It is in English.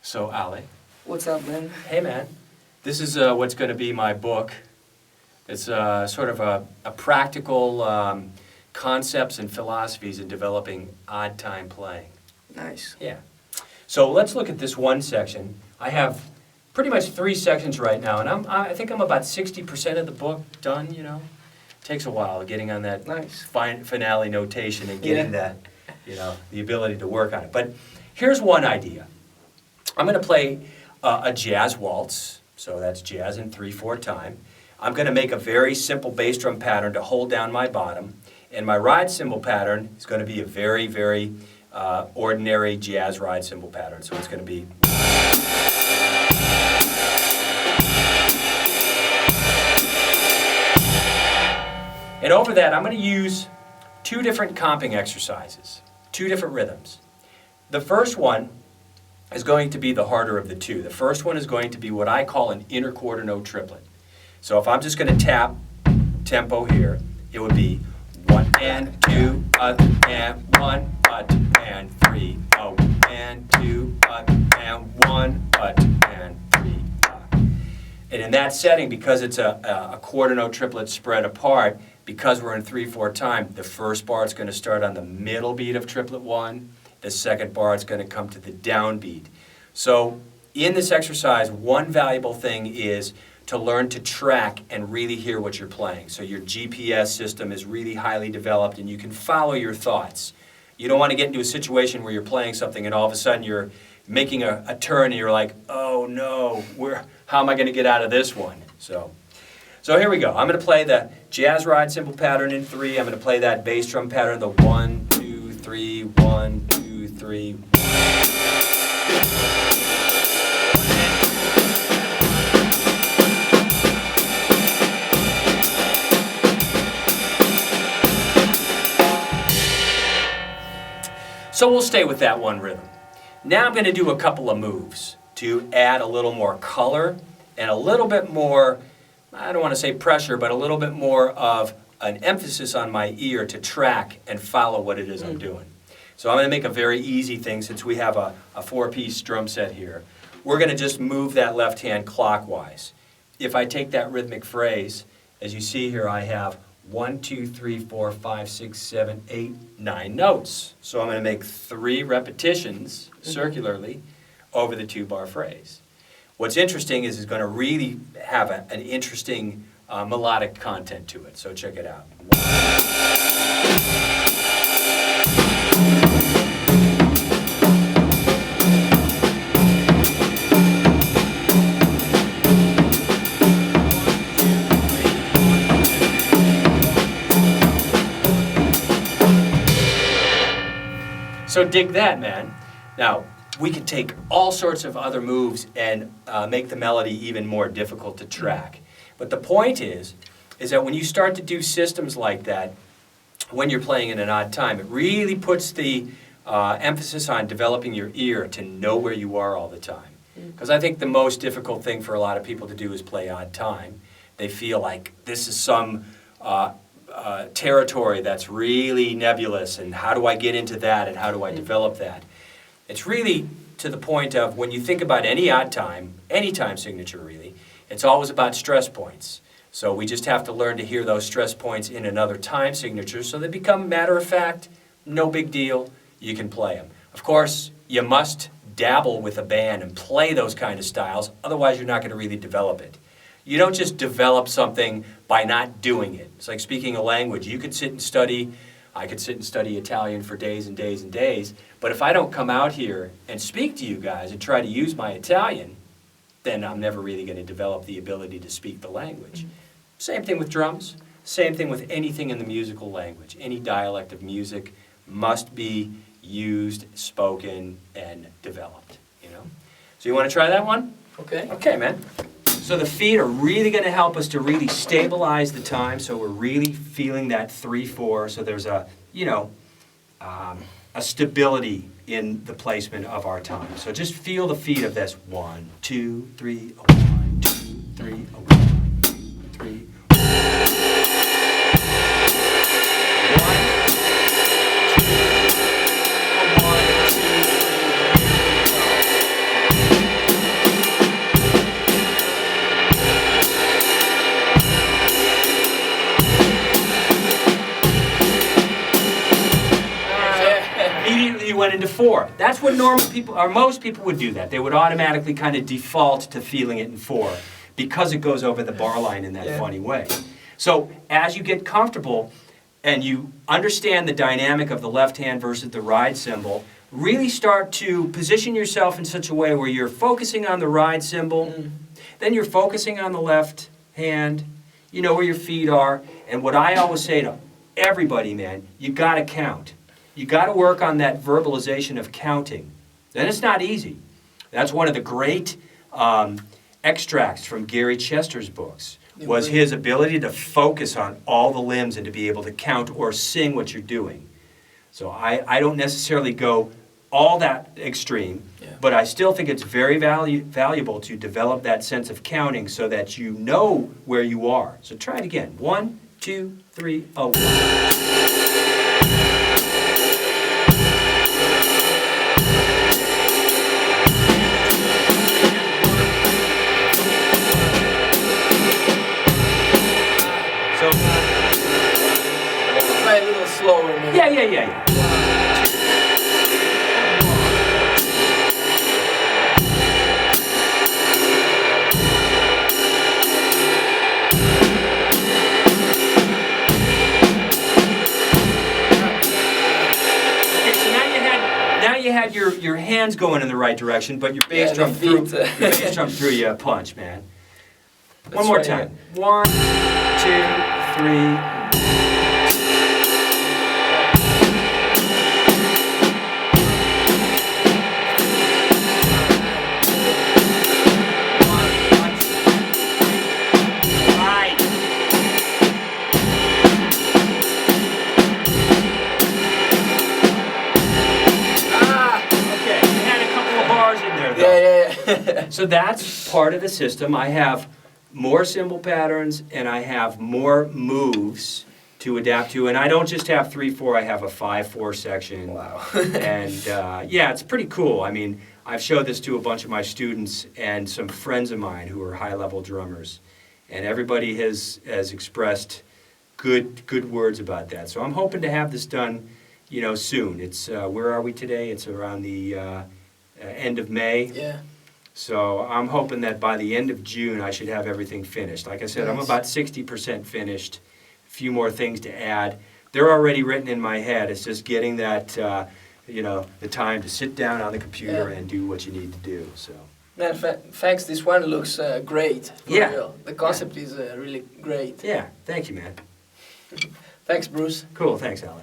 So, Ali. What's up, man? Hey, man. This is what's going to be my book. It's sort of a practical concepts and philosophies in developing odd time playing. Nice. Yeah. So let's look at this one section. I have pretty much 3 sections right now, and I think I'm about 60% of the book done, you know. Takes a while getting on that Nice. finale notation and getting that, you know, the ability to work on it. But here's one idea. I'm going to play a jazz waltz, so that's jazz in 3/4 time. I'm going to make a very simple bass drum pattern to hold down my bottom, and my ride cymbal pattern is going to be a very, very ordinary jazz ride cymbal pattern. So it's going to be... And over that, I'm going to use 2 different comping exercises, 2 different rhythms. The first one is going to be the harder of the 2. The first one is going to be what I call an inner quarter note triplet. So if I'm just going to tap tempo here, it would be 1 and 2, and 1, and 3, and 2, and 1, and 3. And in that setting, because it's a quarter note triplet spread apart, because we're in 3/4 time, the first bar is going to start on the middle beat of triplet 1. The second bar is going to come to the downbeat. So in this exercise, one valuable thing is to learn to track and really hear what you're playing. So your GPS system is really highly developed and you can follow your thoughts. You don't want to get into a situation where you're playing something and all of a sudden you're making a turn and you're like, oh no, how am I going to get out of this one? So here we go. I'm going to play the jazz ride cymbal pattern in 3. I'm going to play that bass drum pattern, the 1, 2, 3, 1, 2, 3. So we'll stay with that one rhythm. Now I'm going to do a couple of moves to add a little more color and a little bit more, I don't want to say pressure, but a little bit more of an emphasis on my ear to track and follow what it is I'm doing. So I'm going to make a very easy thing since we have a 4-piece drum set here. We're going to just move that left hand clockwise. If I take that rhythmic phrase, as you see here, I have 1, 2, 3, 4, 5, 6, 7, 8, 9 notes. So I'm going to make 3 repetitions circularly over the 2-bar phrase. What's interesting is it's going to really have an interesting melodic content to it. So check it out. So dig that, man. Now, we could take all sorts of other moves and make the melody even more difficult to track. But the point is that when you start to do systems like that, when you're playing in an odd time, it really puts the emphasis on developing your ear to know where you are all the time. Because I think the most difficult thing for a lot of people to do is play odd time. They feel like this is some territory that's really nebulous, and how do I get into that, and how do I develop that? It's really to the point of when you think about any odd time, any time signature really, it's always about stress points. So we just have to learn to hear those stress points in another time signature so they become matter of fact, no big deal, you can play them. Of course, you must dabble with a band and play those kind of styles, otherwise you're not going to really develop it. You don't just develop something by not doing it. It's like speaking a language. You could sit and study, I could sit and study Italian for days and days and days, but if I don't come out here and speak to you guys and try to use my Italian, then I'm never really going to develop the ability to speak the language. Same thing with drums, same thing with anything in the musical language. Any dialect of music must be used, spoken, and developed, you know? So you want to try that one? Okay. Okay, man. So the feet are really going to help us to really stabilize the time, so we're really feeling that 3/4, so there's a, you know, a stability in the placement of our time. So just feel the feet of this. 1, 2, 3, 1, 2, 3, 1, 2, 3. 1, 2, 3, 1, 2, 3. 4. That's what normal people, or most people would do that. They would automatically kind of default to feeling it in 4 because it goes over the bar line in that funny way. So as you get comfortable and you understand the dynamic of the left hand versus the ride cymbal, really start to position yourself in such a way where you're focusing on the ride cymbal, then you're focusing on the left hand, you know where your feet are, and what I always say to everybody, man, you gotta count. You gotta work on that verbalization of counting. And it's not easy. That's one of the great extracts from Gary Chester's books, was his ability to focus on all the limbs and to be able to count or sing what you're doing. So I don't necessarily go all that extreme, but I still think it's very valuable to develop that sense of counting so that you know where you are. So try it again. 1, 2, 3, oh. So try a little slower. Maybe. Yeah. You had your hands going in the right direction, but your bass drum threw you a punch, man. One more time. 1, 2, 3. So that's part of the system. I have more cymbal patterns and I have more moves to adapt to. And I don't just have 3/4, I have a 5/4 section. Wow. And yeah, it's pretty cool. I mean, I've showed this to a bunch of my students and some friends of mine who are high-level drummers. And everybody has expressed good words about that. So I'm hoping to have this done, you know, soon. It's, where are we today? It's around the end of May. Yeah. So I'm hoping that by the end of June I should have everything finished. Like I said, I'm about 60% finished. A few more things to add. They're already written in my head. It's just getting that, you know, the time to sit down on the computer and do what you need to do. So. Man, thanks. This one looks great. For real. The concept is really great. Yeah. Thank you, man. Thanks, Bruce. Cool. Thanks, Alan.